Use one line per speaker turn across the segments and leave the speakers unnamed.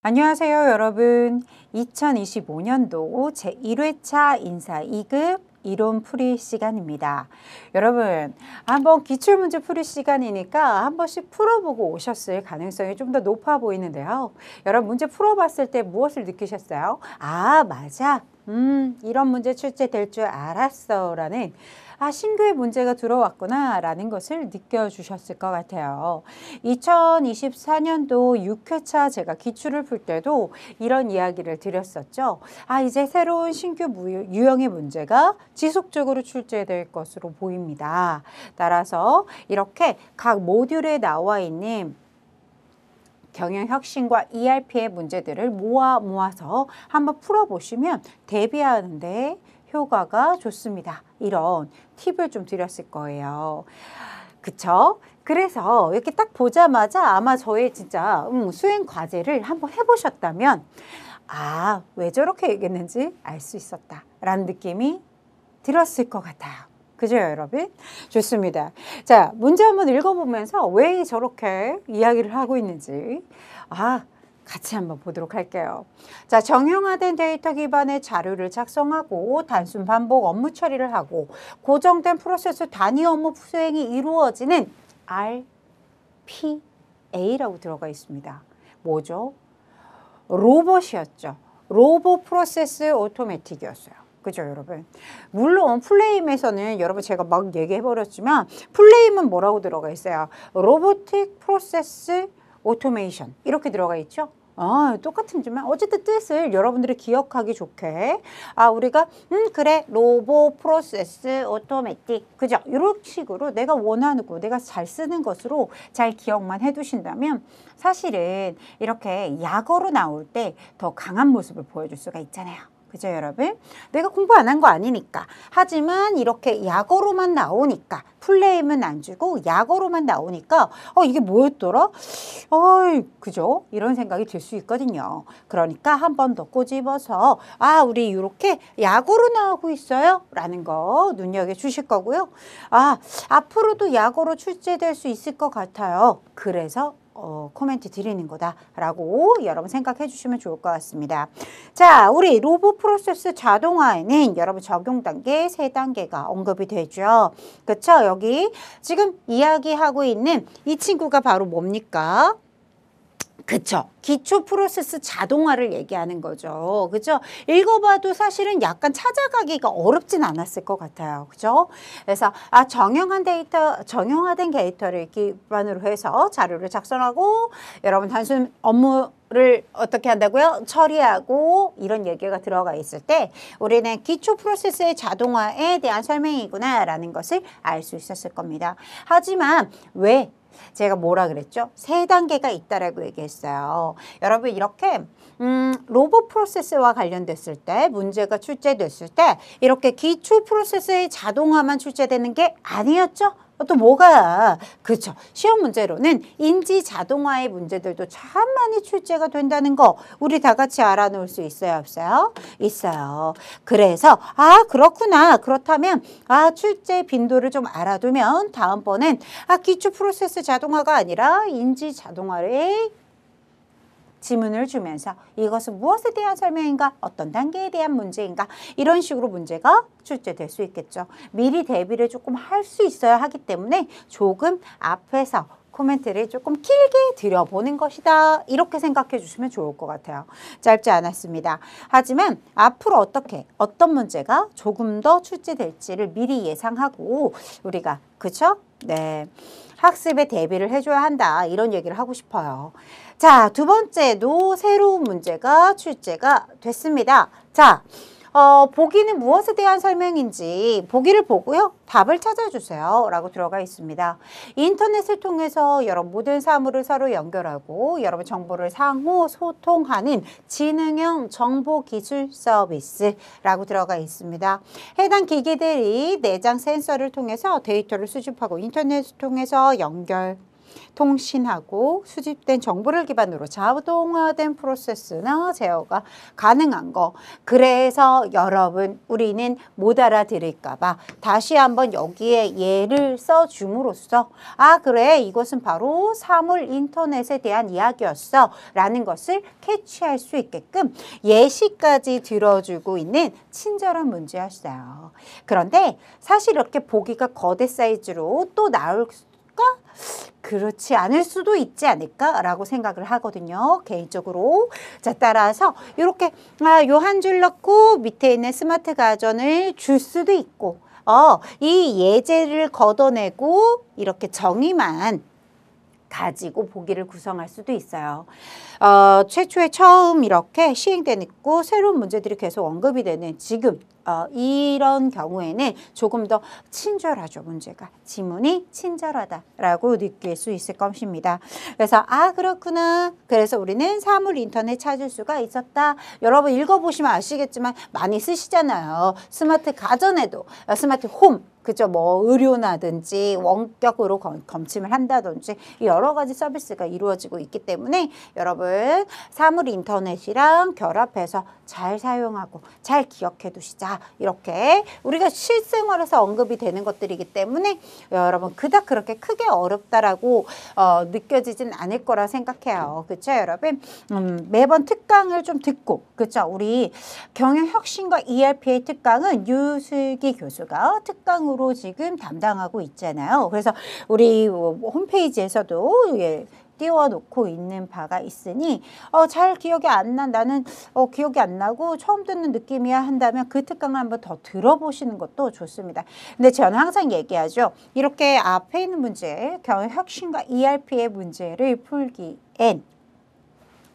안녕하세요, 여러분. 2025년도 제1회차 인사 2급 이론 풀이 시간입니다. 여러분, 한번 기출문제 풀이 시간이니까 한 번씩 풀어보고 오셨을 가능성이 좀 더 높아 보이는데요. 여러분, 문제 풀어봤을 때 무엇을 느끼셨어요? 아, 맞아. 이런 문제 출제될 줄 알았어. 라는 신규의 문제가 들어왔구나 라는 것을 느껴주셨을 것 같아요. 2024년도 6회차 제가 기출을 풀 때도 이런 이야기를 드렸었죠. 이제 새로운 신규 유형의 문제가 지속적으로 출제될 것으로 보입니다. 따라서 이렇게 각 모듈에 나와 있는 경영혁신과 ERP의 문제들을 모아서 한번 풀어보시면 대비하는데 효과가 좋습니다. 이런 팁을 좀 드렸을 거예요. 그쵸? 그래서 이렇게 딱 보자마자 아마 저의 진짜 수행 과제를 한번 해보셨다면 왜 저렇게 얘기했는지 알 수 있었다 라는 느낌이 들었을 것 같아요. 그죠, 여러분? 좋습니다. 자, 문제 한번 읽어보면서 왜 저렇게 이야기를 하고 있는지 같이 한번 보도록 할게요. 자, 정형화된 데이터 기반의 자료를 작성하고 단순 반복 업무 처리를 하고 고정된 프로세스 단위 업무 수행이 이루어지는 RPA라고 들어가 있습니다. 뭐죠? 로봇이었죠. 로봇 프로세스 오토매틱이었어요. 그죠, 여러분? 물론 플레임에서는 여러분 제가 막 얘기해버렸지만 플레임은 뭐라고 들어가 있어요? 로보틱 프로세스 오토메이션 이렇게 들어가 있죠? 똑같은지만 어쨌든 뜻을 여러분들이 기억하기 좋게 우리가 그래 로보 프로세스 오토매틱 그죠? 이런 식으로 내가 원하는 거 내가 잘 쓰는 것으로 잘 기억만 해두신다면 사실은 이렇게 약어로 나올 때 더 강한 모습을 보여줄 수가 있잖아요. 그죠, 여러분? 내가 공부 안 한 거 아니니까. 하지만 이렇게 약어로만 나오니까 플레임은 안 주고 약어로만 나오니까 이게 뭐였더라? 그죠? 이런 생각이 들 수 있거든요. 그러니까 한 번 더 꼬집어서 우리 이렇게 약어로 나오고 있어요 라는 거 눈여겨주실 거고요. 앞으로도 약어로 출제될 수 있을 것 같아요. 그래서 코멘트 드리는 거다라고 여러분 생각해 주시면 좋을 것 같습니다. 자, 우리 로봇 프로세스 자동화에는 여러분 적용 단계 3단계가 언급이 되죠. 그쵸? 여기 지금 이야기하고 있는 이 친구가 바로 뭡니까? 그쵸. 기초 프로세스 자동화를 얘기하는 거죠. 그죠? 읽어봐도 사실은 약간 찾아가기가 어렵진 않았을 것 같아요. 그죠? 그래서 정형화된 데이터를 기반으로 해서 자료를 작성하고 여러분 단순 업무를 어떻게 한다고요? 처리하고 이런 얘기가 들어가 있을 때 우리는 기초 프로세스의 자동화에 대한 설명이구나 라는 것을 알 수 있었을 겁니다. 하지만 왜? 제가 뭐라 그랬죠? 3단계가 있다라고 얘기했어요. 여러분 이렇게 로봇 프로세스와 관련됐을 때 문제가 출제됐을 때 이렇게 기초 프로세스의 자동화만 출제되는 게 아니었죠? 또 뭐가 그렇죠. 시험 문제로는 인지 자동화의 문제들도 참 많이 출제가 된다는 거 우리 다 같이 알아놓을 수 있어요, 없어요? 있어요. 그래서 그렇구나. 그렇다면 출제 빈도를 좀 알아두면 다음번엔 기초 프로세스 자동화가 아니라 인지 자동화의 지문을 주면서 이것은 무엇에 대한 설명인가? 어떤 단계에 대한 문제인가? 이런 식으로 문제가 출제될 수 있겠죠. 미리 대비를 조금 할 수 있어야 하기 때문에 조금 앞에서 코멘트를 조금 길게 드려보는 것이다. 이렇게 생각해 주시면 좋을 것 같아요. 짧지 않았습니다. 하지만 앞으로 어떤 문제가 조금 더 출제될지를 미리 예상하고 우리가 그쵸? 네. 학습에 대비를 해줘야 한다. 이런 얘기를 하고 싶어요. 자, 두 번째도 새로운 문제가 출제가 됐습니다. 자, 보기는 무엇에 대한 설명인지 보기를 보고요. 답을 찾아주세요. 라고 들어가 있습니다. 인터넷을 통해서 여러분 모든 사물을 서로 연결하고 여러분 정보를 상호 소통하는 지능형 정보기술 서비스라고 들어가 있습니다. 해당 기기들이 내장 센서를 통해서 데이터를 수집하고 인터넷을 통해서 연결 통신하고 수집된 정보를 기반으로 자동화된 프로세스나 제어가 가능한 거. 그래서 여러분 우리는 못 알아들을까 봐 다시 한번 여기에 예를 써줌으로써 아 그래 이것은 바로 사물 인터넷에 대한 이야기였어 라는 것을 캐치할 수 있게끔 예시까지 들어주고 있는 친절한 문제였어요. 그런데 사실 이렇게 보기가 거대 사이즈로 또 나올까? 그렇지 않을 수도 있지 않을까라고 생각을 하거든요. 개인적으로. 자, 따라서 이렇게 요 한 줄 넣고 밑에 있는 스마트 가전을 줄 수도 있고 이 예제를 걷어내고 이렇게 정의만 가지고 보기를 구성할 수도 있어요. 최초에 처음 이렇게 시행되고 새로운 문제들이 계속 언급이 되는 지금 이런 경우에는 조금 더 친절하죠. 문제가. 지문이 친절하다라고 느낄 수 있을 것입니다. 그래서 아 그렇구나. 그래서 우리는 사물 인터넷 찾을 수가 있었다. 여러분 읽어보시면 아시겠지만 많이 쓰시잖아요. 스마트 가전에도 스마트 홈 그죠? 뭐 의료나든지 원격으로 검침을 한다든지 여러 가지 서비스가 이루어지고 있기 때문에 여러분 사물 인터넷이랑 결합해서 잘 사용하고 잘 기억해 두시자. 이렇게 우리가 실생활에서 언급이 되는 것들이기 때문에 여러분 그닥 그렇게 크게 어렵다라고 느껴지진 않을 거라 생각해요. 그렇죠, 여러분? 매번 특강을 좀 듣고 그렇죠? 우리 경영혁신과 ERP의 특강은 유슬기 교수가 특강으로 지금 담당하고 있잖아요. 그래서 우리 홈페이지에서도 띄워놓고 있는 바가 있으니 잘 기억이 안 나. 나는 기억이 안 나고 처음 듣는 느낌이야 한다면 그 특강을 한번 더 들어보시는 것도 좋습니다. 근데 저는 항상 얘기하죠. 이렇게 앞에 있는 문제, 경영혁신과 ERP의 문제를 풀기엔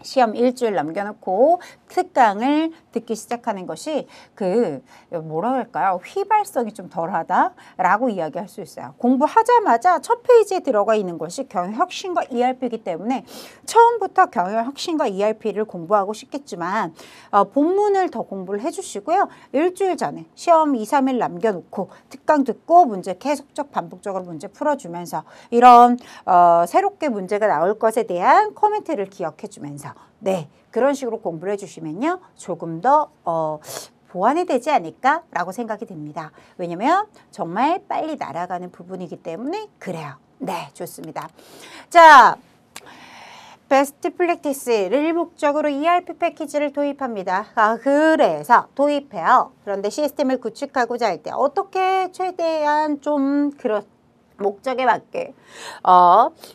시험 일주일 남겨놓고 특강을 듣기 시작하는 것이 뭐라 그럴까요? 휘발성이 좀 덜하다라고 이야기할 수 있어요. 공부하자마자 첫 페이지에 들어가 있는 것이 경영혁신과 ERP이기 때문에 처음부터 경영혁신과 ERP를 공부하고 싶겠지만 본문을 더 공부를 해주시고요. 일주일 전에 시험 2, 3일 남겨놓고 특강 듣고 문제 계속적 반복적으로 문제 풀어주면서 이런 새롭게 문제가 나올 것에 대한 코멘트를 기억해주면서 네, 그런 식으로 공부를 해주시면요. 조금 더 보완이 되지 않을까라고 생각이 듭니다. 왜냐면 정말 빨리 날아가는 부분이기 때문에 그래요. 네, 좋습니다. 자, 베스트 프랙티스를 일목적으로 ERP 패키지를 도입합니다. 그래서 도입해요. 그런데 시스템을 구축하고자 할 때 어떻게 최대한 좀 목적에 맞게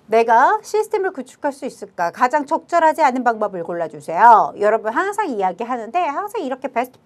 내가 시스템을 구축할 수 있을까? 가장 적절하지 않은 방법을 골라주세요. 여러분 항상 이야기하는데 항상 이렇게 베스트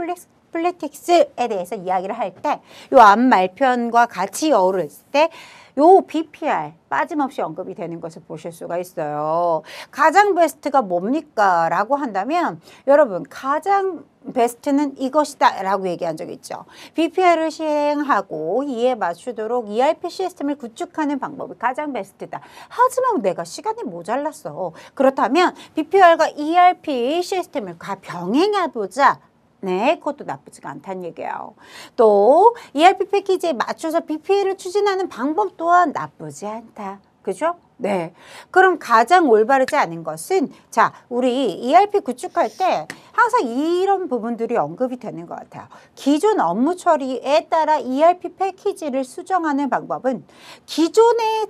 프랙티스에 대해서 이야기를 할 때 요 앞 말편과 같이 어우러질 때 요 BPR 빠짐없이 언급이 되는 것을 보실 수가 있어요. 가장 베스트가 뭡니까? 라고 한다면 여러분 가장 베스트는 이것이다 라고 얘기한 적 있죠. BPR을 시행하고 이에 맞추도록 ERP 시스템을 구축하는 방법이 가장 베스트다. 하지만 내가 시간이 모자랐어. 그렇다면 BPR과 ERP 시스템을 병행해보자. 네, 그것도 나쁘지가 않다는 얘기예요. 또 ERP 패키지에 맞춰서 BPL을 추진하는 방법 또한 나쁘지 않다. 그죠? 네. 그럼 가장 올바르지 않은 것은 자, 우리 ERP 구축할 때 항상 이런 부분들이 언급이 되는 것 같아요. 기존 업무 처리에 따라 ERP 패키지를 수정하는 방법은 기존에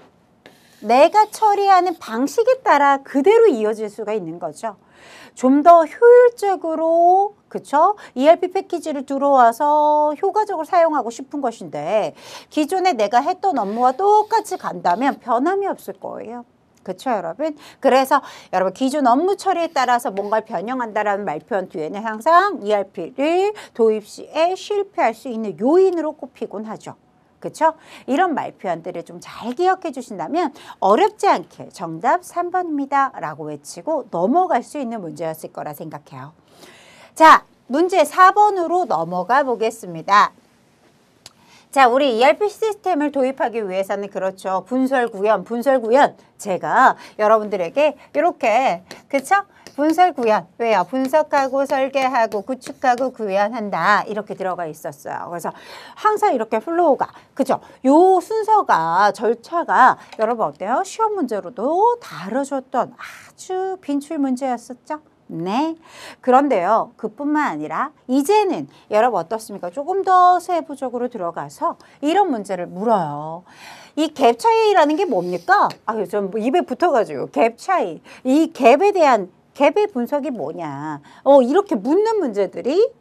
내가 처리하는 방식에 따라 그대로 이어질 수가 있는 거죠. 좀 더 효율적으로 그쵸? ERP 패키지를 들어와서 효과적으로 사용하고 싶은 것인데 기존에 내가 했던 업무와 똑같이 간다면 변함이 없을 거예요. 그쵸, 여러분? 그래서 여러분 기존 업무 처리에 따라서 뭔가를 변형한다라는 말표현 뒤에는 항상 ERP를 도입 시에 실패할 수 있는 요인으로 꼽히곤 하죠. 그쵸? 이런 말표현들을 좀 잘 기억해 주신다면 어렵지 않게 정답 3번입니다 라고 외치고 넘어갈 수 있는 문제였을 거라 생각해요. 자, 문제 4번으로 넘어가 보겠습니다. 자, 우리 ERP 시스템을 도입하기 위해서는 그렇죠. 분설 구현. 제가 여러분들에게 이렇게, 그쵸? 분설 구현. 왜요? 분석하고 설계하고 구축하고 구현한다. 이렇게 들어가 있었어요. 그래서 항상 이렇게 플로우가, 그죠? 요 순서가, 절차가 여러분 어때요? 시험 문제로도 다뤄줬던 아주 빈출 문제였었죠? 네. 그런데요, 그뿐만 아니라 이제는 여러분 어떻습니까? 조금 더 세부적으로 들어가서 이런 문제를 물어요. 이 갭 차이라는 게 뭡니까? 아, 좀 입에 붙어가지고 갭 차이. 이 갭에 대한 갭의 분석이 뭐냐? 이렇게 묻는 문제들이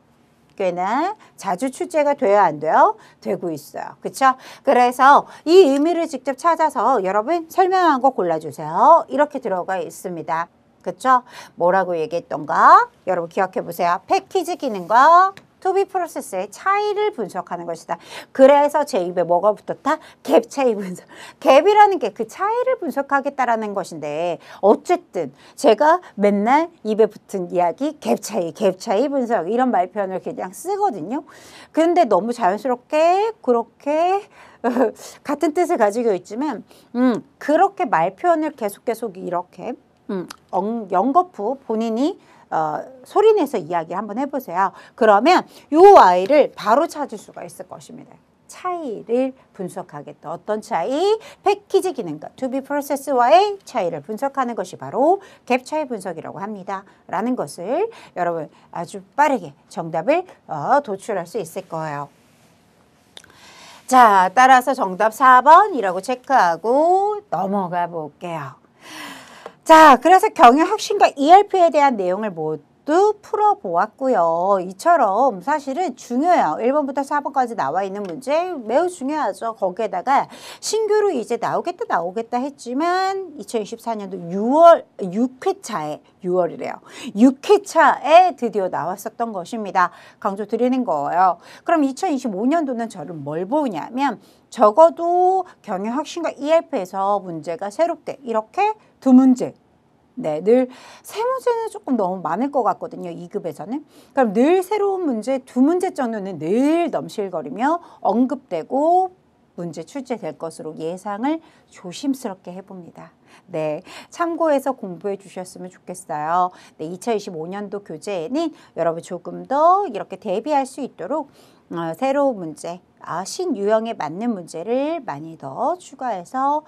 꽤나 자주 출제가 돼요, 안 돼요? 되고 있어요. 그쵸? 그래서 이 의미를 직접 찾아서 여러분 설명한 거 골라주세요. 이렇게 들어가 있습니다. 그쵸? 뭐라고 얘기했던가? 여러분 기억해 보세요. 패키지 기능과 투비 프로세스의 차이를 분석하는 것이다. 그래서 제 입에 뭐가 붙었다? 갭 차이 분석. 갭이라는 게 그 차이를 분석하겠다라는 것인데 어쨌든 제가 맨날 입에 붙은 이야기 갭 차이 분석 이런 말표현을 그냥 쓰거든요. 그런데 너무 자연스럽게 그렇게 같은 뜻을 가지고 있지만 그렇게 말표현을 계속 이렇게 연거푸 본인이 소리내서 이야기 한번 해보세요. 그러면 요 아이를 바로 찾을 수가 있을 것입니다. 차이를 분석하겠다. 어떤 차이? 패키지 기능과 투비 프로세스와의 차이를 분석하는 것이 바로 갭 차이 분석이라고 합니다. 라는 것을 여러분 아주 빠르게 정답을 도출할 수 있을 거예요. 자, 따라서 정답 4번이라고 체크하고 넘어가 볼게요. 자, 그래서 경영혁신과 ERP에 대한 내용을 모두 풀어보았고요. 이처럼 사실은 중요해요. 1번부터 4번까지 나와 있는 문제 매우 중요하죠. 거기에다가 신규로 이제 나오겠다 했지만 2024년도 6회차에 6월이래요. 6회차에 드디어 나왔었던 것입니다. 강조 드리는 거예요. 그럼 2025년도는 저를 뭘 보냐면 적어도 경영혁신과 ERP에서 문제가 새롭게 이렇게 두 문제. 네, 늘 세 문제는 조금 너무 많을 것 같거든요. 2급에서는. 그럼 늘 새로운 문제 두 문제 정도는 늘 넘실거리며 언급되고 문제 출제될 것으로 예상을 조심스럽게 해봅니다. 네, 참고해서 공부해 주셨으면 좋겠어요. 네, 2025년도 교재에는 여러분 조금 더 이렇게 대비할 수 있도록 새로운 문제, 신유형에 맞는 문제를 많이 더 추가해서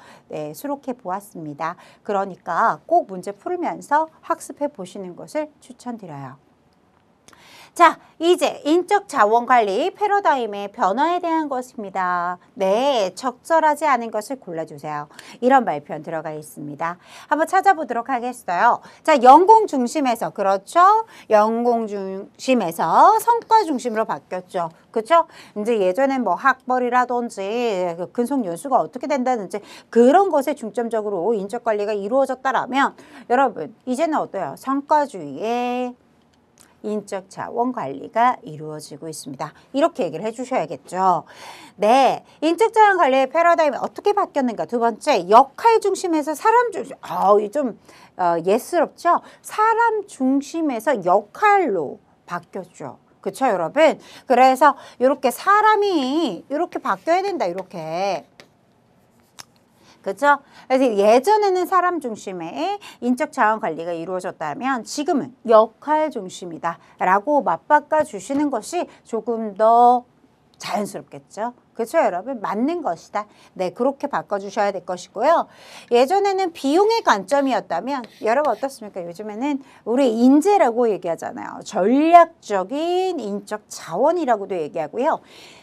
수록해 보았습니다. 그러니까 꼭 문제 풀면서 학습해 보시는 것을 추천드려요. 자, 이제 인적 자원 관리 패러다임의 변화에 대한 것입니다. 네, 적절하지 않은 것을 골라주세요. 이런 말표현 들어가 있습니다. 한번 찾아보도록 하겠어요. 자, 연공 중심에서, 그렇죠? 연공 중심에서 성과 중심으로 바뀌었죠. 그렇죠? 이제 예전엔 뭐 학벌이라든지 근속 연수가 어떻게 된다든지 그런 것에 중점적으로 인적 관리가 이루어졌다라면 여러분, 이제는 어때요? 성과주의에 인적 자원 관리가 이루어지고 있습니다. 이렇게 얘기를 해주셔야겠죠. 네, 인적 자원 관리의 패러다임이 어떻게 바뀌었는가? 두 번째, 역할 중심에서 사람 중심. 좀 예스럽죠? 사람 중심에서 역할로 바뀌었죠. 그쵸, 여러분? 그래서 이렇게 사람이 이렇게 바뀌어야 된다. 이렇게. 그렇죠? 그래서 예전에는 사람 중심의 인적 자원 관리가 이루어졌다면 지금은 역할 중심이다 라고 맞바꿔 주시는 것이 조금 더 자연스럽겠죠? 그렇죠, 여러분? 맞는 것이다. 네, 그렇게 바꿔주셔야 될 것이고요. 예전에는 비용의 관점이었다면 여러분 어떻습니까? 요즘에는 우리 인재라고 얘기하잖아요. 전략적인 인적 자원이라고도 얘기하고요.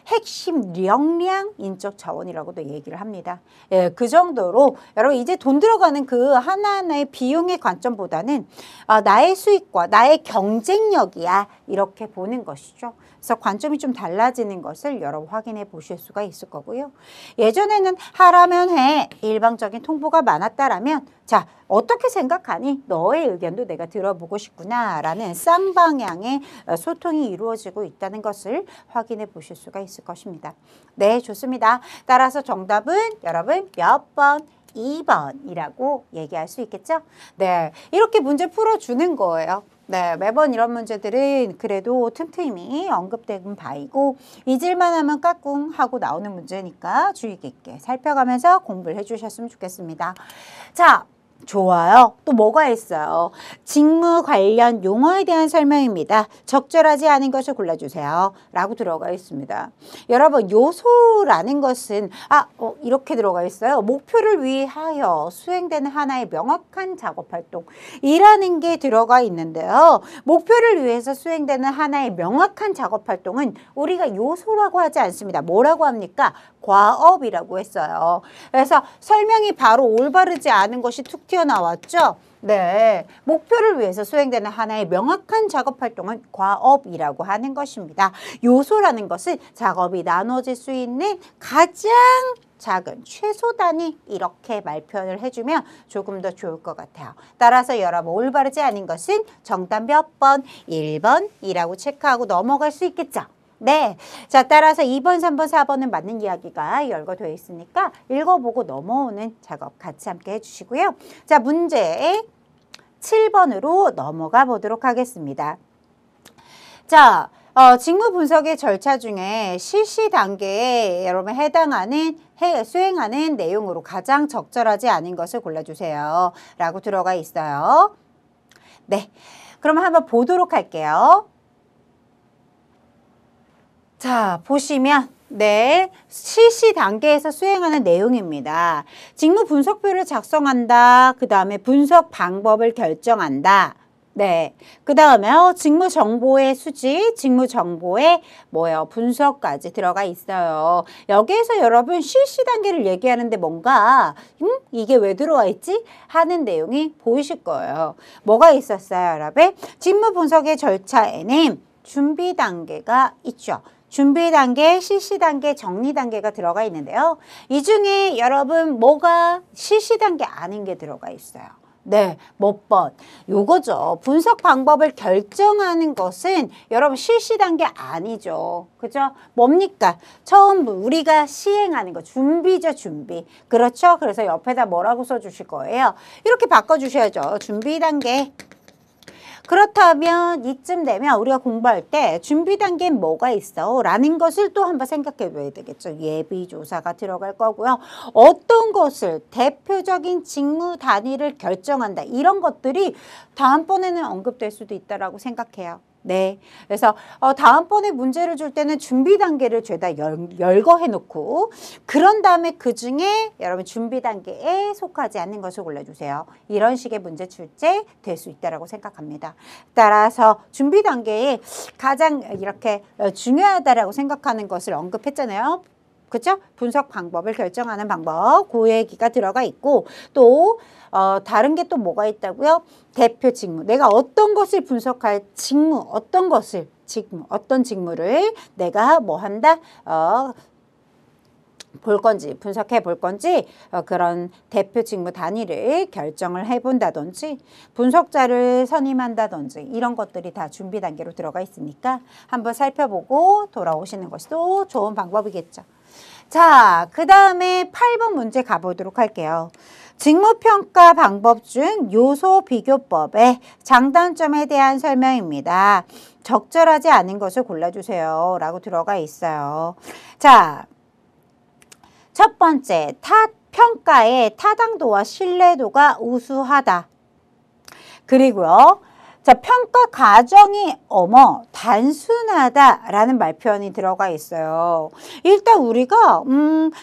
핵심 역량 인적 자원이라고도 얘기를 합니다. 예, 그 정도로 여러분 이제 돈 들어가는 그 하나하나의 비용의 관점보다는 나의 수익과 나의 경쟁력이야 이렇게 보는 것이죠. 그래서 관점이 좀 달라지는 것을 여러분 확인해 보실 수가 있을 거고요. 예전에는 하라면 해 일방적인 통보가 많았다라면 자 어떻게 생각하니? 너의 의견도 내가 들어보고 싶구나 라는 쌍방향의 소통이 이루어지고 있다는 것을 확인해 보실 수가 있을 것입니다. 네, 좋습니다. 따라서 정답은 여러분 몇 번? 2번이라고 얘기할 수 있겠죠? 네, 이렇게 문제 풀어주는 거예요. 네, 매번 이런 문제들은 그래도 틈틈이 언급된 바이고 잊을만 하면 까꿍 하고 나오는 문제니까 주의 깊게 살펴가면서 공부를 해주셨으면 좋겠습니다. 자, 좋아요. 또 뭐가 있어요? 직무 관련 용어에 대한 설명입니다. 적절하지 않은 것을 골라주세요. 라고 들어가 있습니다. 여러분, 요소라는 것은 이렇게 들어가 있어요. 목표를 위하여 수행되는 하나의 명확한 작업활동이라는 게 들어가 있는데요. 목표를 위해서 수행되는 하나의 명확한 작업활동은 우리가 요소라고 하지 않습니다. 뭐라고 합니까? 과업이라고 했어요. 그래서 설명이 바로 올바르지 않은 것이 툭 튀어나왔죠? 네, 목표를 위해서 수행되는 하나의 명확한 작업활동은 과업이라고 하는 것입니다. 요소라는 것은 작업이 나눠질 수 있는 가장 작은 최소 단위 이렇게 말표현을 해주면 조금 더 좋을 것 같아요. 따라서 여러분 올바르지 않은 것은 정답 몇 번? 1번이라고 체크하고 넘어갈 수 있겠죠? 네. 자, 따라서 2번, 3번, 4번은 맞는 이야기가 열거되어 있으니까 읽어보고 넘어오는 작업 같이 함께 해주시고요. 자, 문제 7번으로 넘어가 보도록 하겠습니다. 자, 직무 분석의 절차 중에 실시 단계에 여러분 수행하는 내용으로 가장 적절하지 않은 것을 골라주세요. 라고 들어가 있어요. 네. 그러면 한번 보도록 할게요. 자, 보시면 네, 실시 단계에서 수행하는 내용입니다. 직무 분석표를 작성한다. 그 다음에 분석 방법을 결정한다. 네, 그 다음에 직무 정보의 수집, 직무 정보의 분석까지 들어가 있어요. 여기에서 여러분 실시 단계를 얘기하는데 뭔가 이게 왜 들어와 있지? 하는 내용이 보이실 거예요. 뭐가 있었어요, 여러분? 직무 분석의 절차에는 준비 단계가 있죠. 준비 단계, 실시 단계, 정리 단계가 들어가 있는데요. 이 중에 여러분 뭐가 실시 단계 아닌 게 들어가 있어요. 네, 몇 번? 요거죠. 분석 방법을 결정하는 것은 여러분 실시 단계 아니죠. 그죠? 뭡니까? 처음 우리가 시행하는 거, 준비죠, 준비. 그렇죠? 그래서 옆에다 뭐라고 써주실 거예요? 이렇게 바꿔주셔야죠. 준비 단계. 그렇다면 이쯤 되면 우리가 공부할 때 준비 단계엔 뭐가 있어? 라는 것을 또 한번 생각해 봐야 되겠죠. 예비조사가 들어갈 거고요. 어떤 것을 대표적인 직무 단위를 결정한다. 이런 것들이 다음번에는 언급될 수도 있다라고 생각해요. 네, 그래서 다음번에 문제를 줄 때는 준비 단계를 죄다 열거해 놓고 그런 다음에 그 중에 여러분 준비 단계에 속하지 않는 것을 골라주세요. 이런 식의 문제 출제 될 수 있다라고 생각합니다. 따라서 준비 단계에 가장 이렇게 중요하다라고 생각하는 것을 언급했잖아요. 그렇죠? 분석 방법을 결정하는 방법, 그 얘기가 들어가 있고 또 다른 게 또 뭐가 있다고요? 대표 직무. 내가 어떤 것을 분석할 직무, 어떤 직무를 내가 뭐 한다? 볼 건지, 분석해 볼 건지 그런 대표 직무 단위를 결정을 해본다든지 분석자를 선임한다든지 이런 것들이 다 준비 단계로 들어가 있으니까 한번 살펴보고 돌아오시는 것이 또 좋은 방법이겠죠. 자, 그 다음에 8번 문제 가보도록 할게요. 직무평가 방법 중 요소 비교법의 장단점에 대한 설명입니다. 적절하지 않은 것을 골라주세요. 라고 들어가 있어요. 자, 첫 번째, 평가의 타당도와 신뢰도가 우수하다. 그리고요. 자, 평가 과정이 단순하다라는 말표현이 들어가 있어요. 일단 우리가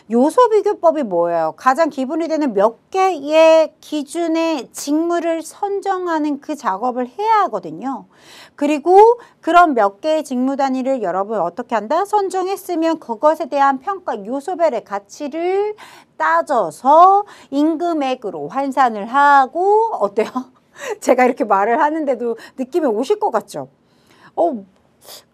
요소 비교법이 뭐예요? 가장 기본이 되는 몇 개의 기준의 직무를 선정하는 그 작업을 해야 하거든요. 그리고 그런 몇 개의 직무 단위를 여러분 어떻게 한다? 선정했으면 그것에 대한 평가 요소별의 가치를 따져서 임금액으로 환산을 하고 어때요? 제가 이렇게 말을 하는데도 느낌이 오실 것 같죠?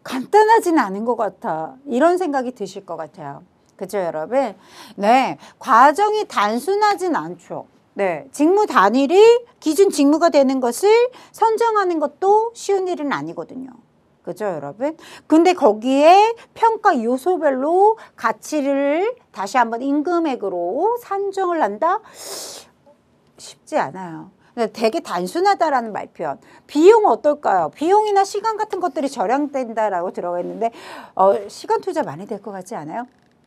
간단하진 않은 것 같아. 이런 생각이 드실 것 같아요. 그죠, 여러분? 네, 과정이 단순하진 않죠. 네, 직무 단위를 기준 직무가 되는 것을 선정하는 것도 쉬운 일은 아니거든요. 그죠, 여러분? 근데 거기에 평가 요소별로 가치를 다시 한번 임금액으로 산정을 한다? 쉽지 않아요. 근데 되게 단순하다라는 말 표현. 비용 어떨까요? 비용이나 시간 같은 것들이 절약된다라고 들어가 있는데 시간 투자 많이 될 것 같지 않아요?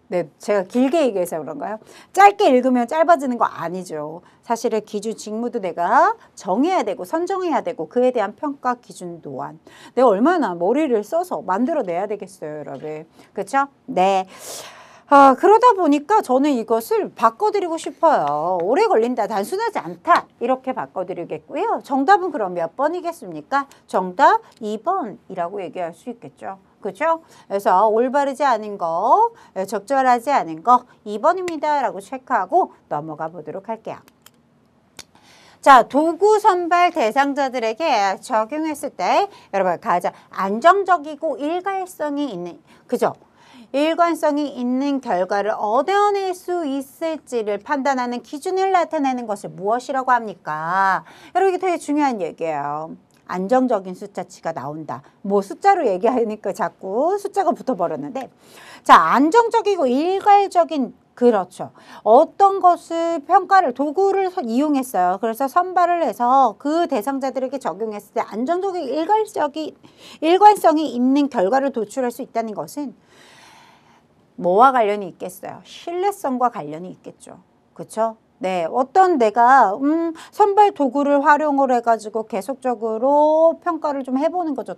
네, 제가 길게 얘기해서 그런가요? 짧게 읽으면 짧아지는 거 아니죠. 사실은 기준 직무도 내가 정해야 되고 선정해야 되고 그에 대한 평가 기준 또한 내가 얼마나 머리를 써서 만들어내야 되겠어요, 여러분. 그렇죠? 네. 그러다 보니까 저는 이것을 바꿔드리고 싶어요. 오래 걸린다, 단순하지 않다 이렇게 바꿔드리겠고요. 정답은 그럼 몇 번이겠습니까? 정답 2번이라고 얘기할 수 있겠죠. 그렇죠? 그래서 올바르지 않은 거, 적절하지 않은 거 2번입니다 라고 체크하고 넘어가 보도록 할게요. 자, 도구 선발 대상자들에게 적용했을 때 여러분 가장 안정적이고 일관성이 있는, 그죠? 일관성이 있는 결과를 얻어낼 수 있을지를 판단하는 기준을 나타내는 것을 무엇이라고 합니까? 여러분 이게 되게 중요한 얘기예요. 안정적인 숫자치가 나온다. 뭐 숫자로 얘기하니까 자꾸 숫자가 붙어버렸는데, 자, 안정적이고 일괄적인, 그렇죠. 어떤 것을 평가를 도구를 이용했어요. 그래서 선발을 해서 그 대상자들에게 적용했을 때 안정적인 일관성이 있는 결과를 도출할 수 있다는 것은 뭐와 관련이 있겠어요? 신뢰성과 관련이 있겠죠. 그렇죠? 네, 어떤 내가 선발 도구를 활용을 해가지고 계속적으로 평가를 좀 해보는 거죠.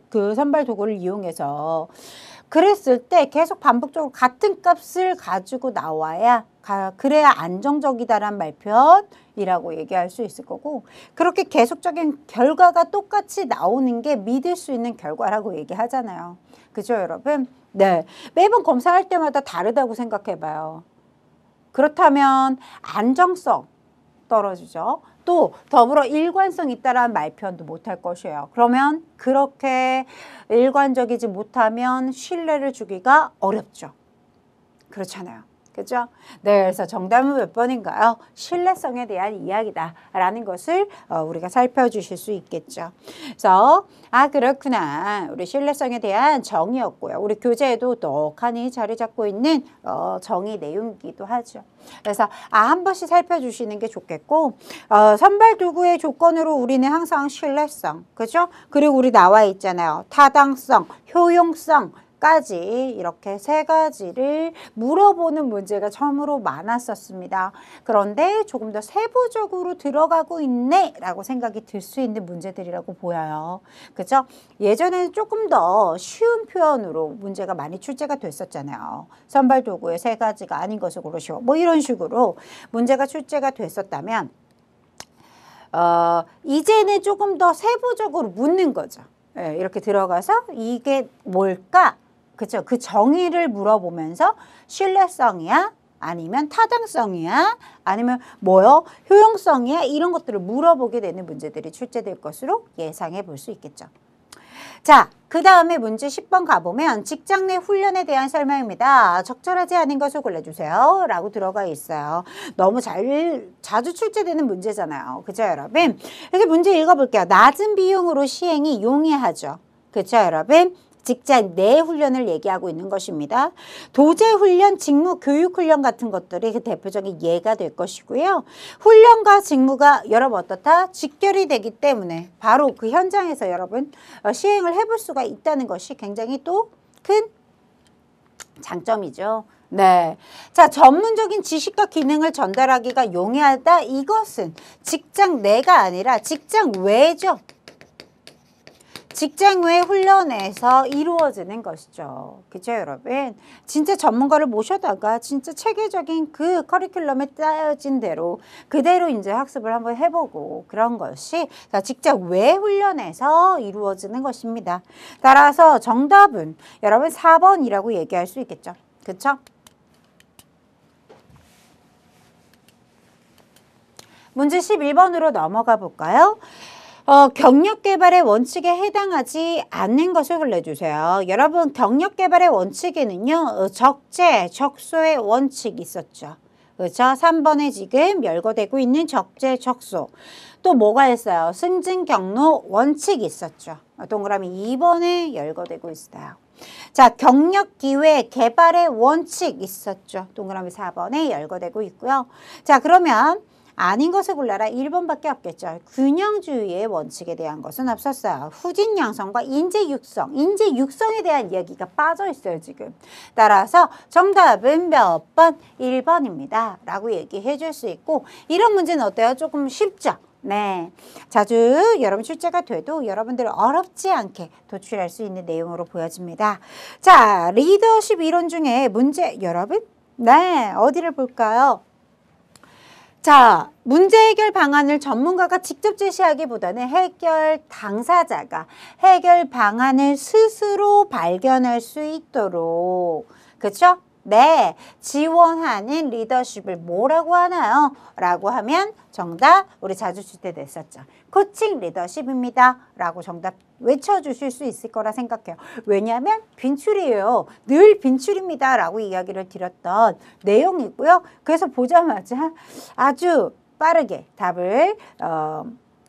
그 선발 도구를 이용해서. 그랬을 때 계속 반복적으로 같은 값을 가지고 나와야 그래야 안정적이다란 말편이라고 얘기할 수 있을 거고, 그렇게 계속적인 결과가 똑같이 나오는 게 믿을 수 있는 결과라고 얘기하잖아요. 그죠, 여러분? 네, 매번 검사할 때마다 다르다고 생각해 봐요. 그렇다면 안정성 떨어지죠. 또 더불어 일관성 있다라는 말표현도 못할 것이에요. 그러면 그렇게 일관적이지 못하면 신뢰를 주기가 어렵죠. 그렇잖아요. 그죠? 네, 그래서 정답은 몇 번인가요? 신뢰성에 대한 이야기다라는 것을 우리가 살펴주실 수 있겠죠. 그래서 그렇구나. 우리 신뢰성에 대한 정의였고요. 우리 교재에도 떡하니 자리 잡고 있는 정의 내용이기도 하죠. 그래서 한 번씩 살펴주시는 게 좋겠고, 선발 도구의 조건으로 우리는 항상 신뢰성, 그죠? 그리고 우리 나와 있잖아요. 타당성, 효용성, 까지 이렇게 세 가지를 물어보는 문제가 처음으로 많았었습니다. 그런데 조금 더 세부적으로 들어가고 있네 라고 생각이 들 수 있는 문제들이라고 보여요. 그죠? 예전에는 조금 더 쉬운 표현으로 문제가 많이 출제가 됐었잖아요. 선발 도구의 세 가지가 아닌 것을 고르시오. 뭐 이런 식으로 문제가 출제가 됐었다면 이제는 조금 더 세부적으로 묻는 거죠. 네, 이렇게 들어가서 이게 뭘까? 그죠? 그 정의를 물어보면서 신뢰성이야? 아니면 타당성이야? 아니면 뭐요? 효용성이야? 이런 것들을 물어보게 되는 문제들이 출제될 것으로 예상해 볼 수 있겠죠. 자, 그 다음에 문제 10번 가보면 직장 내 훈련에 대한 설명입니다. 적절하지 않은 것을 골라주세요 라고 들어가 있어요. 너무 자주 출제되는 문제잖아요. 그죠, 여러분? 이렇게 문제 읽어볼게요. 낮은 비용으로 시행이 용이하죠. 그죠, 여러분? 직장 내 훈련을 얘기하고 있는 것입니다. 도제 훈련, 직무, 교육 훈련 같은 것들이 그 대표적인 예가 될 것이고요. 훈련과 직무가 여러분 어떻다? 직결이 되기 때문에 바로 그 현장에서 여러분 시행을 해볼 수가 있다는 것이 굉장히 또 큰 장점이죠. 네. 자, 전문적인 지식과 기능을 전달하기가 용이하다. 이것은 직장 내가 아니라 직장 외죠. 직장 외 훈련에서 이루어지는 것이죠. 그죠, 여러분? 진짜 전문가를 모셔다가 진짜 체계적인 그 커리큘럼에 짜여진 대로 그대로 이제 학습을 한번 해보고 그런 것이 직장 외 훈련에서 이루어지는 것입니다. 따라서 정답은 여러분 4번이라고 얘기할 수 있겠죠. 그쵸? 문제 11번으로 넘어가 볼까요? 경력개발의 원칙에 해당하지 않는 것을 골라주세요. 여러분 경력개발의 원칙에는요. 적재, 적소의 원칙이 있었죠. 그렇죠? 3번에 지금 열거되고 있는 적재, 적소. 또 뭐가 있어요? 승진, 경로, 원칙이 있었죠. 동그라미 2번에 열거되고 있어요. 자, 경력, 기회, 개발의 원칙 있었죠. 동그라미 4번에 열거되고 있고요. 자, 그러면 아닌 것을 골라라. 1번밖에 없겠죠. 균형주의의 원칙에 대한 것은 없었어요. 후진 양성과 인재 육성, 인재 육성에 대한 이야기가 빠져 있어요, 지금. 따라서 정답은 몇 번? 1번입니다. 라고 얘기해 줄 수 있고, 이런 문제는 어때요? 조금 쉽죠? 네. 자주 여러분 출제가 돼도 여러분들 어렵지 않게 도출할 수 있는 내용으로 보여집니다. 자, 리더십 이론 중에 문제, 여러분? 네, 어디를 볼까요? 자, 문제 해결 방안을 전문가가 직접 제시하기보다는 해결 당사자가 해결 방안을 스스로 발견할 수 있도록, 그렇죠? 네, 지원하는 리더십을 뭐라고 하나요? 라고 하면 정답, 우리 자주 출제됐었죠. 코칭 리더십입니다. 라고 정답 외쳐주실 수 있을 거라 생각해요. 왜냐하면 빈출이에요. 늘 빈출입니다. 라고 이야기를 드렸던 내용이고요. 그래서 보자마자 아주 빠르게 답을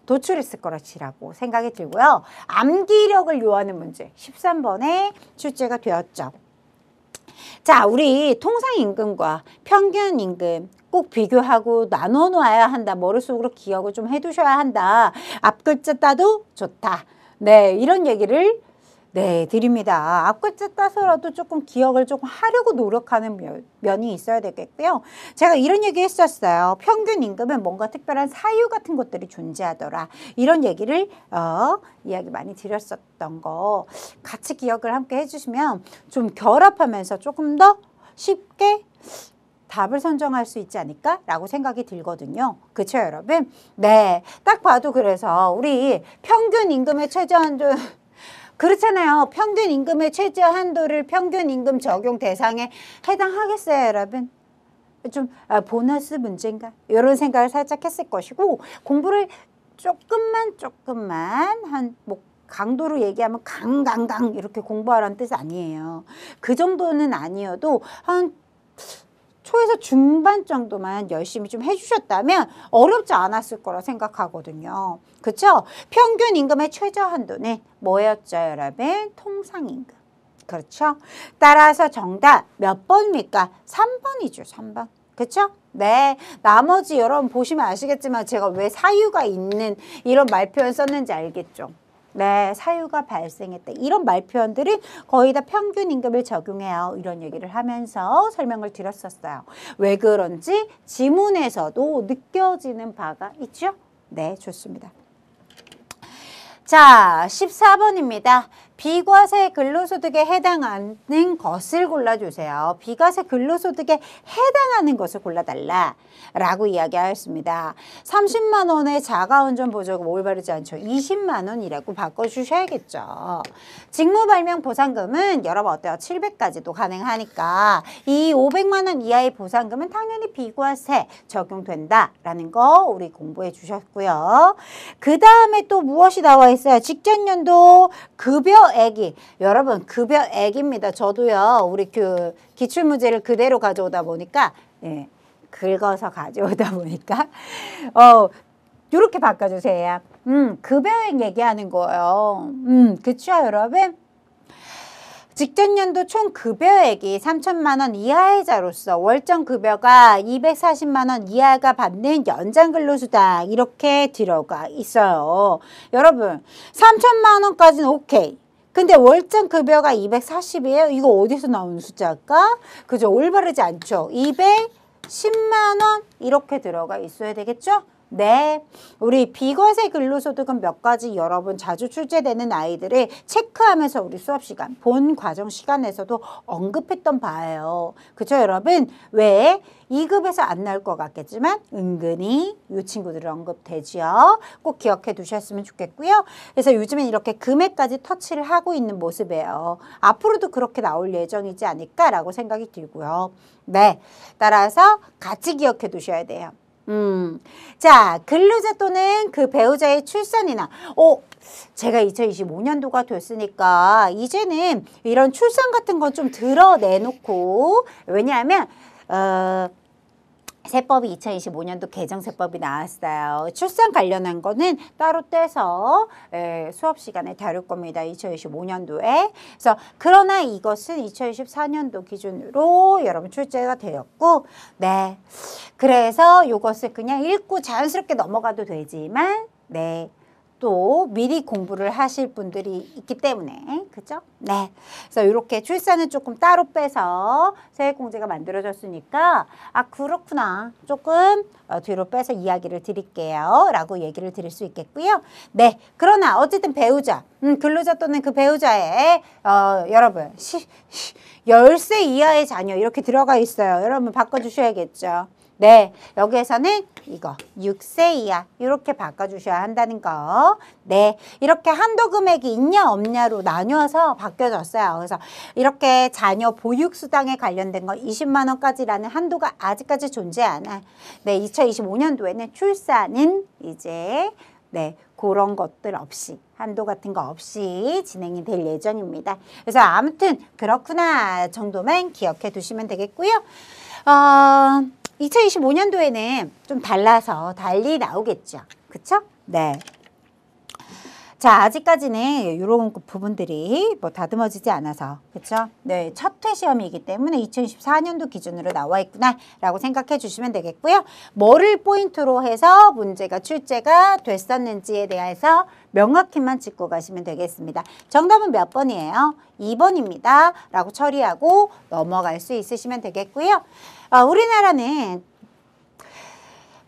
도출했을 거라고 생각이 들고요. 암기력을 요하는 문제 13번에 출제가 되었죠. 자, 우리 통상임금과 평균임금 꼭 비교하고 나눠 놔야 한다. 머릿속으로 기억을 좀 해두셔야 한다. 앞글자 따도 좋다. 네, 이런 얘기를 네, 드립니다. 앞글자 따서라도 조금 기억을 조금 하려고 노력하는 면이 있어야 되겠고요. 제가 이런 얘기 했었어요. 평균 임금은 뭔가 특별한 사유 같은 것들이 존재하더라. 이런 얘기를 이야기 많이 드렸었던 거 같이 기억을 함께 해주시면 좀 결합하면서 조금 더 쉽게 답을 선정할 수 있지 않을까라고 생각이 들거든요. 그렇죠, 여러분? 네, 딱 봐도 그래서 우리 평균 임금의 최저한도 그렇잖아요. 평균 임금의 최저 한도를 평균 임금 적용 대상에 해당하겠어요, 여러분? 좀 보너스 문제인가? 이런 생각을 살짝 했을 것이고, 공부를 조금만 한 뭐 강도로 얘기하면 강강강 이렇게 공부하라는 뜻 아니에요. 그 정도는 아니어도 한 초에서 중반 정도만 열심히 좀 해주셨다면 어렵지 않았을 거라 생각하거든요. 그렇죠? 평균 임금의 최저 한도는 뭐였죠, 여러분? 통상임금. 그렇죠? 따라서 정답 몇 번입니까? 3번이죠, 3번. 그렇죠? 네. 나머지 여러분 보시면 아시겠지만 제가 왜 사유가 있는 이런 말표현 썼는지 알겠죠? 네, 사유가 발생했다. 이런 말표현들은 거의 다 평균 임금을 적용해요. 이런 얘기를 하면서 설명을 드렸었어요. 왜 그런지 지문에서도 느껴지는 바가 있죠? 네, 좋습니다. 자, 14번입니다. 비과세 근로소득에 해당하는 것을 골라주세요. 비과세 근로소득에 해당하는 것을 골라달라 라고 이야기하였습니다. 30만 원의 자가운전 보조금 올바르지 않죠. 20만 원이라고 바꿔주셔야겠죠. 직무발명 보상금은 여러분 어때요? 700까지도 가능하니까 이 500만 원 이하의 보상금은 당연히 비과세 적용된다라는 거 우리 공부해 주셨고요. 그 다음에 또 무엇이 나와 있어요? 직전연도 급여액이 여러분 급여액입니다. 저도요 우리 그 기출문제를 그대로 가져오다 보니까 예, 긁어서 가져오다 보니까 이렇게 바꿔주세요. 급여액 얘기하는 거예요. 그쵸 여러분? 직전연도 총 급여액이 3천만 원 이하의 자로서 월정 급여가 240만 원 이하가 받는 연장 근로수당 이렇게 들어가 있어요. 여러분 3천만 원까지는 오케이. 근데 월정 급여가 240이에요. 이거 어디서 나오는 숫자일까? 그죠? 올바르지 않죠? 210만 원 이렇게 들어가 있어야 되겠죠? 네, 우리 비과세 근로소득은 몇 가지 여러분 자주 출제되는 아이들을 체크하면서 우리 수업시간, 본 과정 시간에서도 언급했던 바예요. 그쵸 여러분? 왜? 2급에서 안 나올 것 같겠지만 은근히 이 친구들은 언급되지요. 꼭 기억해 두셨으면 좋겠고요. 그래서 요즘엔 이렇게 금액까지 터치를 하고 있는 모습이에요. 앞으로도 그렇게 나올 예정이지 않을까라고 생각이 들고요. 네, 따라서 같이 기억해 두셔야 돼요. 자, 근로자 또는 그 배우자의 출산이나 제가 2025년도가 됐으니까 이제는 이런 출산 같은 건 좀 드러내놓고 왜냐하면 세법이 2025년도 개정세법이 나왔어요. 출산 관련한 거는 따로 떼서 수업 시간에 다룰 겁니다. 2025년도에. 그래서 그러나 이것은 2024년도 기준으로 여러분 출제가 되었고, 네. 그래서 이것을 그냥 읽고 자연스럽게 넘어가도 되지만, 네. 또 미리 공부를 하실 분들이 있기 때문에 그죠? 네. 그래서 이렇게 출산은 조금 따로 빼서 세액공제가 만들어졌으니까 아 그렇구나 조금 뒤로 빼서 이야기를 드릴게요 라고 얘기를 드릴 수 있겠고요. 네. 그러나 어쨌든 배우자 근로자 또는 그 배우자의 여러분 10세 이하의 자녀 이렇게 들어가 있어요. 여러분 바꿔주셔야겠죠. 네, 여기에서는 이거 6세 이하 이렇게 바꿔주셔야 한다는 거. 네, 이렇게 한도 금액이 있냐 없냐로 나뉘어서 바뀌어졌어요. 그래서 이렇게 자녀 보육수당에 관련된 거 20만 원까지라는 한도가 아직까지 존재하나. 네, 2025년도에는 출산은 이제 네, 그런 것들 없이 한도 같은 거 없이 진행이 될 예정입니다. 그래서 아무튼 그렇구나 정도만 기억해 두시면 되겠고요. 2025년도에는 좀 달라서 달리 나오겠죠. 그쵸? 네. 자, 아직까지는 이런 부분들이 뭐 다듬어지지 않아서, 그쵸? 네, 첫 회 시험이기 때문에 2024년도 기준으로 나와 있구나라고 생각해 주시면 되겠고요. 뭐를 포인트로 해서 문제가 출제가 됐었는지에 대해서 명확히만 짚고 가시면 되겠습니다. 정답은 몇 번이에요? 2번입니다. 라고 처리하고 넘어갈 수 있으시면 되겠고요. 우리나라는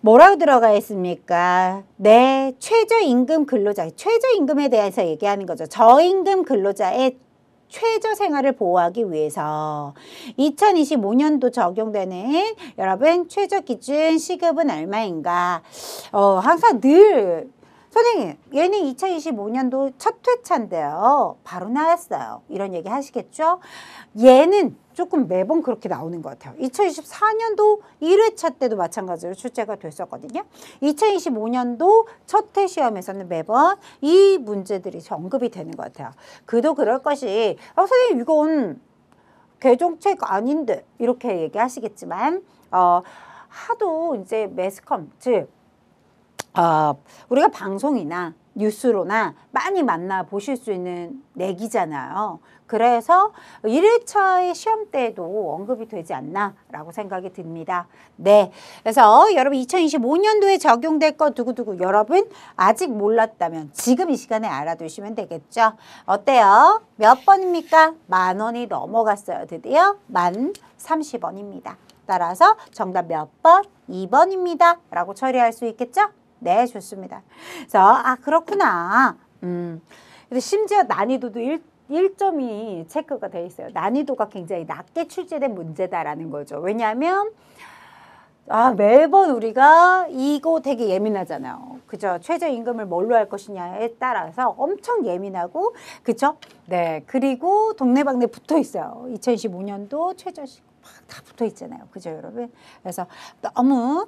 뭐라고 들어가 있습니까? 네, 최저임금 근로자, 최저임금에 대해서 얘기하는 거죠. 저임금 근로자의 최저 생활을 보호하기 위해서 2025년도 적용되는 여러분 최저 기준 시급은 얼마인가? 항상 늘 선생님, 얘는 2025년도 첫 회차인데요. 바로 나왔어요. 이런 얘기 하시겠죠? 얘는 조금 매번 그렇게 나오는 것 같아요. 2024년도 1회차 때도 마찬가지로 출제가 됐었거든요. 2025년도 첫 회 시험에서는 매번 이 문제들이 언급이 되는 것 같아요. 그도 그럴 것이 선생님 이건 개정책 아닌데 이렇게 얘기하시겠지만 하도 이제 매스컴 즉 우리가 방송이나 뉴스로나 많이 만나보실 수 있는 내기잖아요. 그래서 1회차의 시험 때에도 언급이 되지 않나 라고 생각이 듭니다. 네, 그래서 여러분 2025년도에 적용될 거 두고두고 여러분 아직 몰랐다면 지금 이 시간에 알아두시면 되겠죠. 어때요? 몇 번입니까? 10,000원이 넘어갔어요. 드디어 1030원입니다. 따라서 정답 몇 번? 2번입니다. 라고 처리할 수 있겠죠? 네, 좋습니다. 그래서 그렇구나. 근데 심지어 난이도도 1점이 체크가 돼 있어요. 난이도가 굉장히 낮게 출제된 문제다라는 거죠. 왜냐하면 매번 우리가 이거 되게 예민하잖아요. 그죠? 최저임금을 뭘로 할 것이냐에 따라서 엄청 예민하고 그죠? 네. 그리고 동네방네 붙어 있어요. 2025년도 최저시급 다 붙어 있잖아요. 그죠, 여러분? 그래서 너무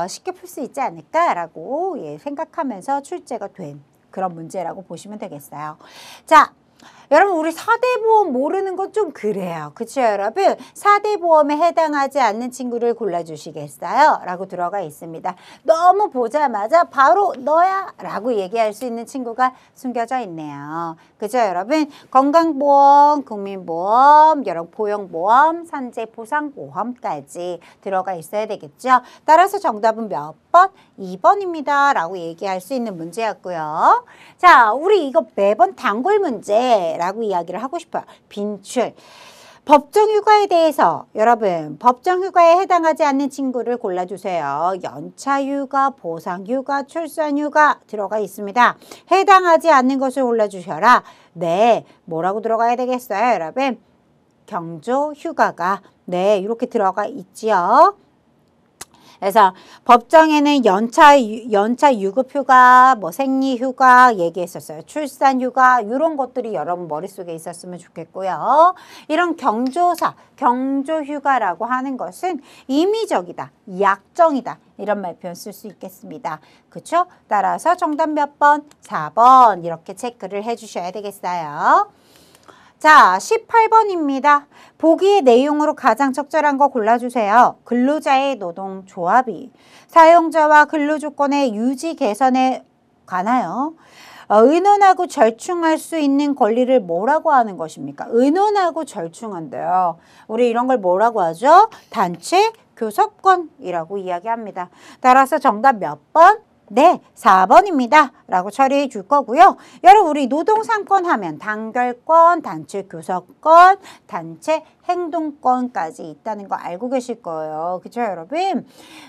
쉽게 풀 수 있지 않을까라고 생각하면서 출제가 된 그런 문제라고 보시면 되겠어요. 자, 여러분 우리 4대 보험 모르는 건 좀 그래요. 그쵸 여러분? 4대 보험에 해당하지 않는 친구를 골라주시겠어요? 라고 들어가 있습니다. 너무 보자마자 바로 너야 라고 얘기할 수 있는 친구가 숨겨져 있네요. 그죠 여러분? 건강보험, 국민보험, 여러 보형보험, 산재보상보험까지 들어가 있어야 되겠죠. 따라서 정답은 몇 번? 2번입니다. 라고 얘기할 수 있는 문제였고요. 자, 우리 이거 매번 단골 문제라고 이야기를 하고 싶어요. 빈출. 법정휴가에 대해서 여러분 법정휴가에 해당하지 않는 친구를 골라주세요. 연차휴가, 보상휴가, 출산휴가 들어가 있습니다. 해당하지 않는 것을 골라주셔라. 네, 뭐라고 들어가야 되겠어요 여러분? 경조휴가가 네 이렇게 들어가 있지요. 그래서 법정에는 연차 유급휴가, 뭐 생리휴가 얘기했었어요. 출산휴가 이런 것들이 여러분 머릿속에 있었으면 좋겠고요. 이런 경조휴가라고 하는 것은 임의적이다, 약정이다 이런 말 표현 쓸 수 있겠습니다. 그렇죠? 따라서 정답 몇 번? 4번 이렇게 체크를 해주셔야 되겠어요. 자, 18번입니다. 보기의 내용으로 가장 적절한 거 골라주세요. 근로자의 노동 조합이 사용자와 근로조건의 유지 개선에 관하여 의논하고 절충할 수 있는 권리를 뭐라고 하는 것입니까? 의논하고 절충한대요. 우리 이런 걸 뭐라고 하죠? 단체 교섭권이라고 이야기합니다. 따라서 정답 몇 번? 네, 4번입니다. 라고 처리해 줄 거고요. 여러분, 우리 노동상권 하면 단결권, 단체 교섭권, 단체 행동권까지 있다는 거 알고 계실 거예요. 그죠, 여러분?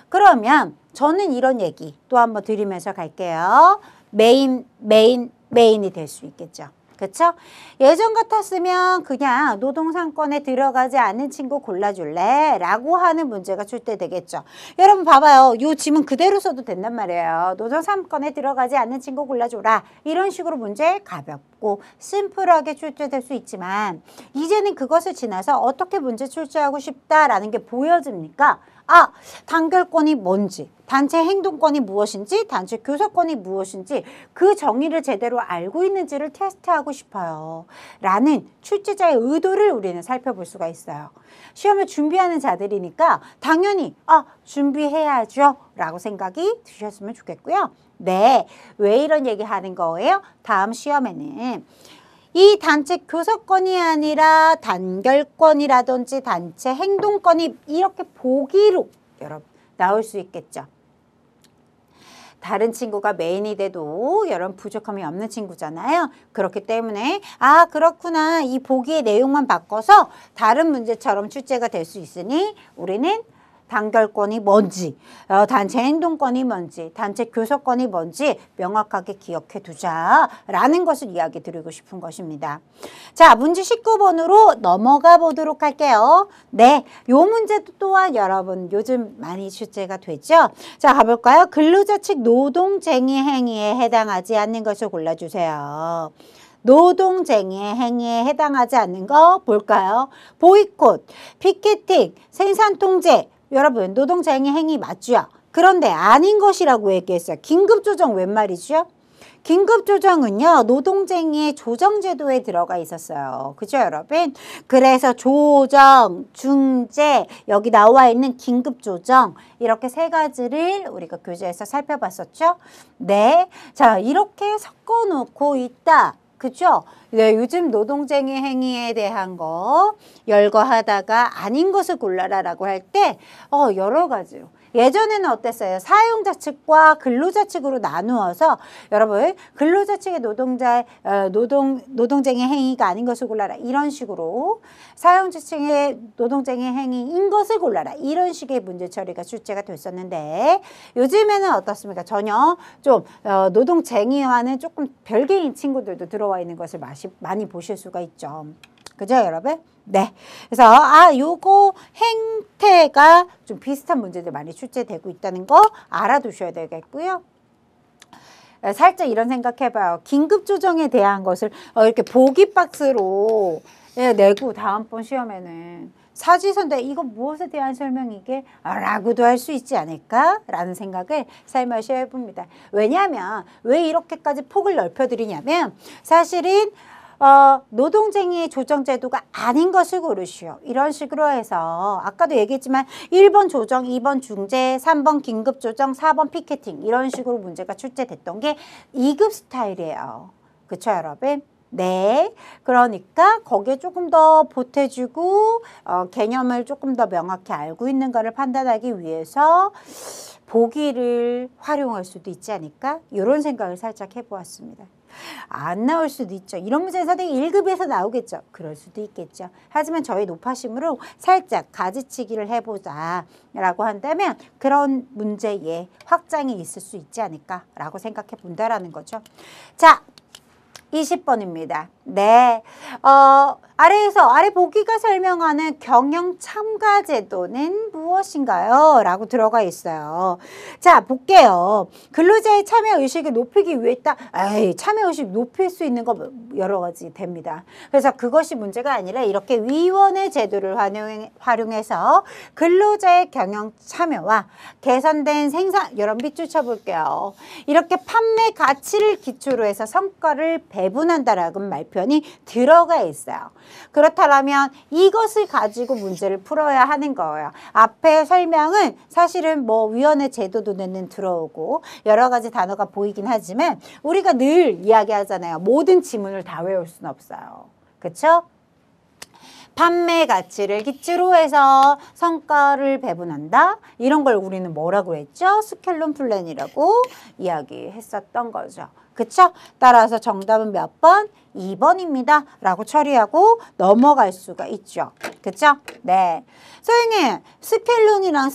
그러면 저는 이런 얘기 또 한번 드리면서 갈게요. 메인이 될 수 있겠죠. 그쵸? 예전 같았으면 그냥 노동상권에 들어가지 않는 친구 골라줄래? 라고 하는 문제가 출제되겠죠. 여러분 봐봐요. 요 지문 그대로 써도 된단 말이에요. 노동상권에 들어가지 않는 친구 골라줘라. 이런 식으로 문제 가볍고 심플하게 출제될 수 있지만 이제는 그것을 지나서 어떻게 문제 출제하고 싶다라는 게 보여집니까? 아, 단결권이 뭔지, 단체 행동권이 무엇인지, 단체 교섭권이 무엇인지 그 정의를 제대로 알고 있는지를 테스트하고 싶어요. 라는 출제자의 의도를 우리는 살펴볼 수가 있어요. 시험을 준비하는 자들이니까 당연히 준비해야죠 라고 생각이 드셨으면 좋겠고요. 네, 왜 이런 얘기 하는 거예요? 다음 시험에는 이 단체 교섭권이 아니라 단결권이라든지 단체 행동권이 이렇게 보기로 여러분 나올 수 있겠죠. 다른 친구가 메인이 돼도 여러분 부족함이 없는 친구잖아요. 그렇기 때문에 그렇구나. 이 보기의 내용만 바꿔서 다른 문제처럼 출제가 될 수 있으니 우리는 단결권이 뭔지, 단체 행동권이 뭔지, 단체 교섭권이 뭔지 명확하게 기억해 두자라는 것을 이야기 드리고 싶은 것입니다. 자, 문제 19번으로 넘어가 보도록 할게요. 네, 요 문제도 또한 여러분 요즘 많이 출제가 되죠. 자, 가볼까요? 근로자 측 노동쟁의 행위에 해당하지 않는 것을 골라주세요. 노동쟁의 행위에 해당하지 않는 거 볼까요? 보이콧, 피켓팅, 생산통제. 여러분 노동쟁의 행위 맞죠? 그런데 아닌 것이라고 얘기했어요. 긴급조정 웬 말이죠? 긴급조정은요 노동쟁의의 조정제도에 들어가 있었어요. 그죠 여러분? 그래서 조정, 중재, 여기 나와 있는 긴급조정 이렇게 세 가지를 우리가 교재에서 살펴봤었죠. 네, 자 이렇게 섞어놓고 있다. 그죠? 네, 요즘 노동쟁의 행위에 대한 거 열거하다가 아닌 것을 골라라라고 할 때 여러 가지로 예전에는 어땠어요? 사용자 측과 근로자 측으로 나누어서 여러분 근로자 측의 노동쟁의 행위가 아닌 것을 골라라 이런 식으로 사용자 측의 노동쟁의 행위인 것을 골라라 이런 식의 문제 처리가 출제가 됐었는데 요즘에는 어떻습니까? 전혀 좀 노동쟁의와는 조금 별개인 친구들도 들어와 있는 것을 많이 보실 수가 있죠. 그죠 여러분? 네. 그래서 요거 행태가 좀 비슷한 문제들 많이 출제되고 있다는 거 알아두셔야 되겠고요. 살짝 이런 생각해봐요. 긴급조정에 대한 것을 이렇게 보기 박스로 내고 다음번 시험에는 사지선데 이거 무엇에 대한 설명이게? 라고도 할 수 있지 않을까? 라는 생각을 살며시 해봅니다. 왜냐하면 왜 이렇게까지 폭을 넓혀드리냐면 사실은 노동쟁의의 조정제도가 아닌 것을 고르시오. 이런 식으로 해서 아까도 얘기했지만 1번 조정, 2번 중재, 3번 긴급조정, 4번 피켓팅 이런 식으로 문제가 출제됐던 게 2급 스타일이에요. 그쵸 여러분? 네, 그러니까 거기에 조금 더 보태주고 개념을 조금 더 명확히 알고 있는 것을 판단하기 위해서 보기를 활용할 수도 있지 않을까? 이런 생각을 살짝 해보았습니다. 안 나올 수도 있죠. 이런 문제는 선생님 1급에서 나오겠죠. 그럴 수도 있겠죠. 하지만 저희 높아심으로 살짝 가지치기를 해보자 라고 한다면 그런 문제에 확장이 있을 수 있지 않을까 라고 생각해 본다라는 거죠. 자, 20번입니다. 네, 아래 보기가 설명하는 경영 참가 제도는 무엇인가요? 라고 들어가 있어요. 자, 볼게요. 근로자의 참여 의식을 높이기 위해 참여 의식 높일 수 있는 거 여러 가지 됩니다. 그래서 그것이 문제가 아니라 이렇게 위원회 제도를 활용해서 근로자의 경영 참여와 개선된 생산, 여러분 밑줄 쳐볼게요. 이렇게 판매 가치를 기초로 해서 성과를 배분한다라는 말편이 들어가 있어요. 그렇다면 이것을 가지고 문제를 풀어야 하는 거예요. 앞에 설명은 사실은 뭐 위원회 제도도 내는 들어오고 여러 가지 단어가 보이긴 하지만 우리가 늘 이야기하잖아요. 모든 지문을 다 외울 수는 없어요. 그렇죠? 판매 가치를 기초로 해서 성과를 배분한다. 이런 걸 우리는 뭐라고 했죠? 스켈론 플랜이라고 이야기했었던 거죠. 그쵸? 따라서 정답은 몇 번? 2번입니다. 라고 처리하고 넘어갈 수가 있죠. 그쵸? 네. 선생님, 스켈론이랑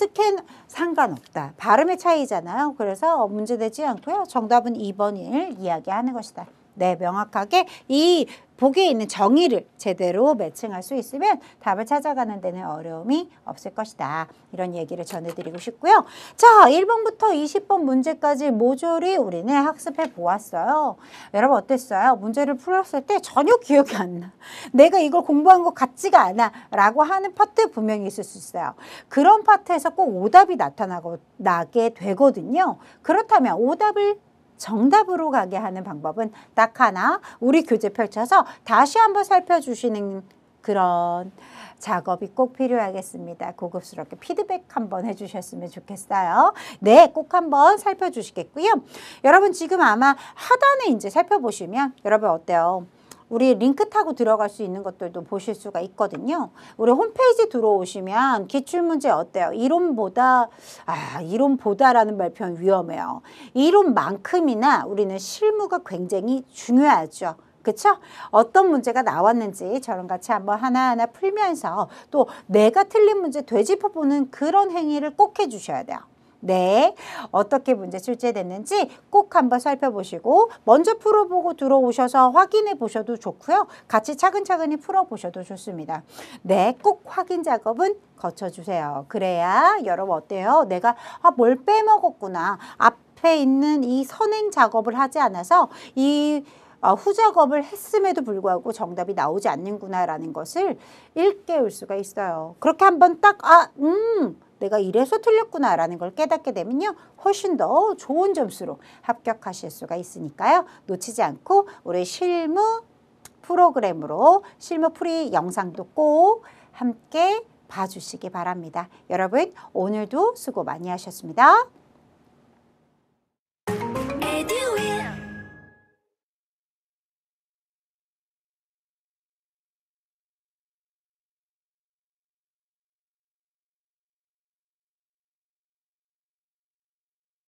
상관없다. 발음의 차이잖아요. 그래서 문제되지 않고요. 정답은 2번을 이야기하는 것이다. 네, 명확하게 이 보기에 있는 정의를 제대로 매칭할 수 있으면 답을 찾아가는 데는 어려움이 없을 것이다. 이런 얘기를 전해드리고 싶고요. 자, 1번부터 20번 문제까지 모조리 우리는 학습해 보았어요. 여러분 어땠어요? 문제를 풀었을 때 전혀 기억이 안 나. 내가 이걸 공부한 것 같지가 않아. 라고 하는 파트 분명히 있을 수 있어요. 그런 파트에서 꼭 오답이 나게 되거든요. 그렇다면 오답을 정답으로 가게 하는 방법은 딱 하나, 우리 교재 펼쳐서 다시 한번 살펴주시는 그런 작업이 꼭 필요하겠습니다. 고급스럽게 피드백 한번 해주셨으면 좋겠어요. 네, 꼭 한번 살펴주시겠고요. 여러분 지금 아마 하단에 이제 살펴보시면 여러분 어때요? 우리 링크 타고 들어갈 수 있는 것들도 보실 수가 있거든요. 우리 홈페이지 들어오시면 기출문제 어때요? 이론보다라는 말표현 위험해요. 이론만큼이나 우리는 실무가 굉장히 중요하죠. 그쵸? 어떤 문제가 나왔는지 저랑 같이 한번 하나하나 풀면서 또 내가 틀린 문제 되짚어보는 그런 행위를 꼭 해주셔야 돼요. 네, 어떻게 문제 출제됐는지 꼭 한번 살펴보시고 먼저 풀어보고 들어오셔서 확인해 보셔도 좋고요. 같이 차근차근히 풀어보셔도 좋습니다. 네, 꼭 확인 작업은 거쳐주세요. 그래야 여러분 어때요? 내가 뭘 빼먹었구나. 앞에 있는 이 선행 작업을 하지 않아서 이 후작업을 했음에도 불구하고 정답이 나오지 않는구나라는 것을 일깨울 수가 있어요. 그렇게 한번 딱 내가 이래서 틀렸구나라는 걸 깨닫게 되면요. 훨씬 더 좋은 점수로 합격하실 수가 있으니까요. 놓치지 않고 우리 실무 프로그램으로 실무 풀이 영상도 꼭 함께 봐주시기 바랍니다. 여러분 오늘도 수고 많이 하셨습니다.